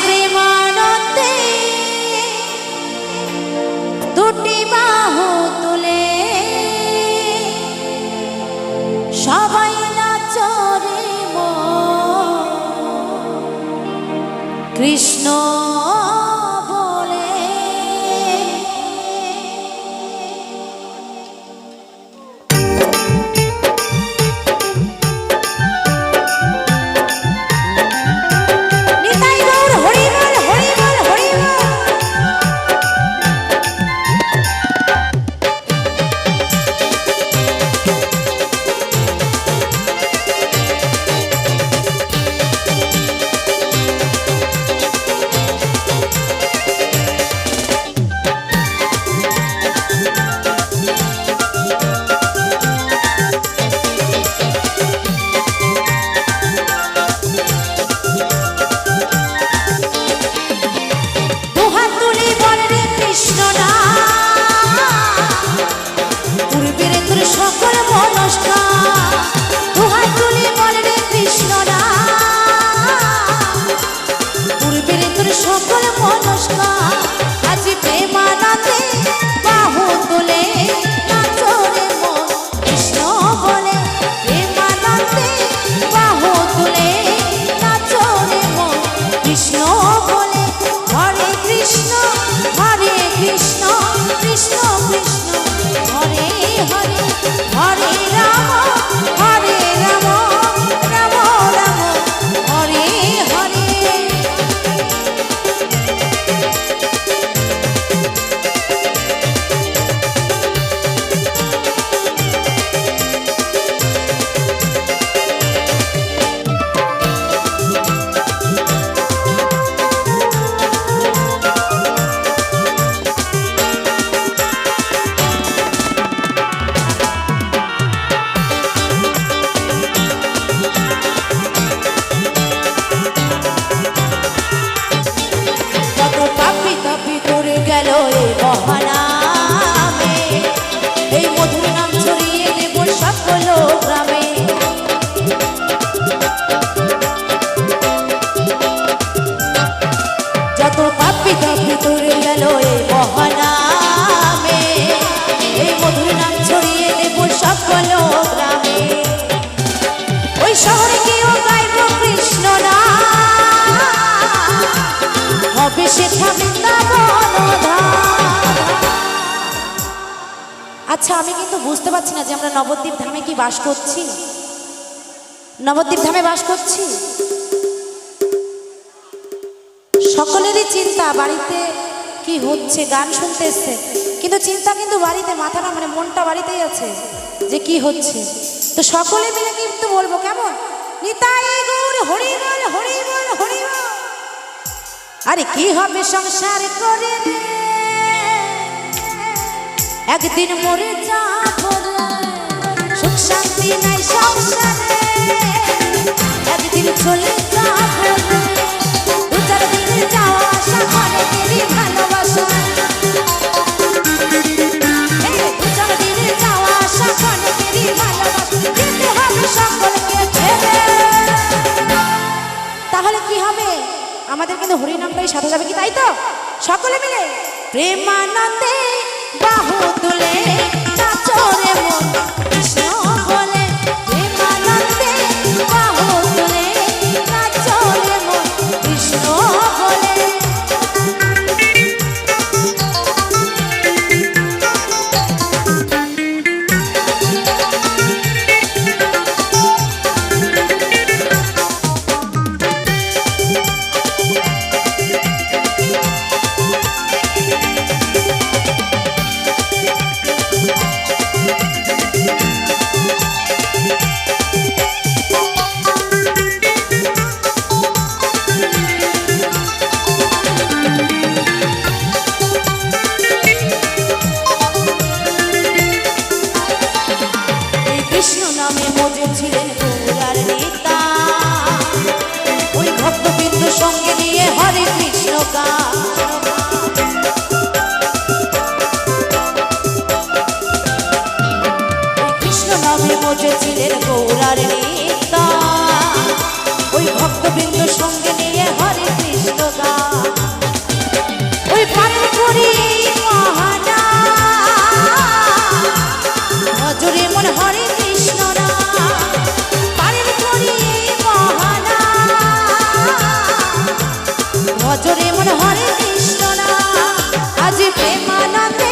প্রেমানন্দে দুটি বাহু তুলে সবাই নাচরে কৃষ্ণ আচ্ছা, আমি কিন্তু বুঝতে পারছি না যে আমরা নবদ্বীপ ধামে কি বাস করছি, নবদ্বীপ ধামে বাস করছি। সকলেরই চিন্তা বাড়িতে কি হচ্ছে, গান শুনতে এসছে, কিন্তু চিন্তা কিন্তু বাড়িতে, মাথাটা মানে মনটা বাড়িতেই আছে যে কি হচ্ছে। তো সকলে মিলে কিন্তু বলবো কেমন, নিতাই গৌর হরি বল হরি বল হরি বল। আরে কি হবে সংসার করে, একদিন মরে যাব, সুখ শান্তি নাই সংসারে, একদিন চলে যাব, দু চার দিনে যাওয়া আসা অনেকেরই ভালোবাসা, দু চার দিনে যাওয়া আসা অনেকেরই ভালোবাসা, যেতে হবে সকলকে ছেড়ে। তাহলে কি হবে, আমাদের কিন্তু হরিনামটাই সাথে যাবে কি, তাই তো? সকলে মিলে প্রেমানন্দে বাহু তুলে নাচরে মন কৃষ্ণ বলে, প্রেমানন্দে বাহু তুলে নাচরে মন কৃষ্ণ বলে। সঙ্গে নিয়ে হরে কৃষ্ণ গান, কৃষ্ণ নামে মজেছিলেন গৌরার নেতা, ওই ভক্তবৃন্দ সঙ্গে নিয়ে হরে কৃষ্ণ ভজরে মন হরে কৃষ্ণ না আজ প্রেমানন্দে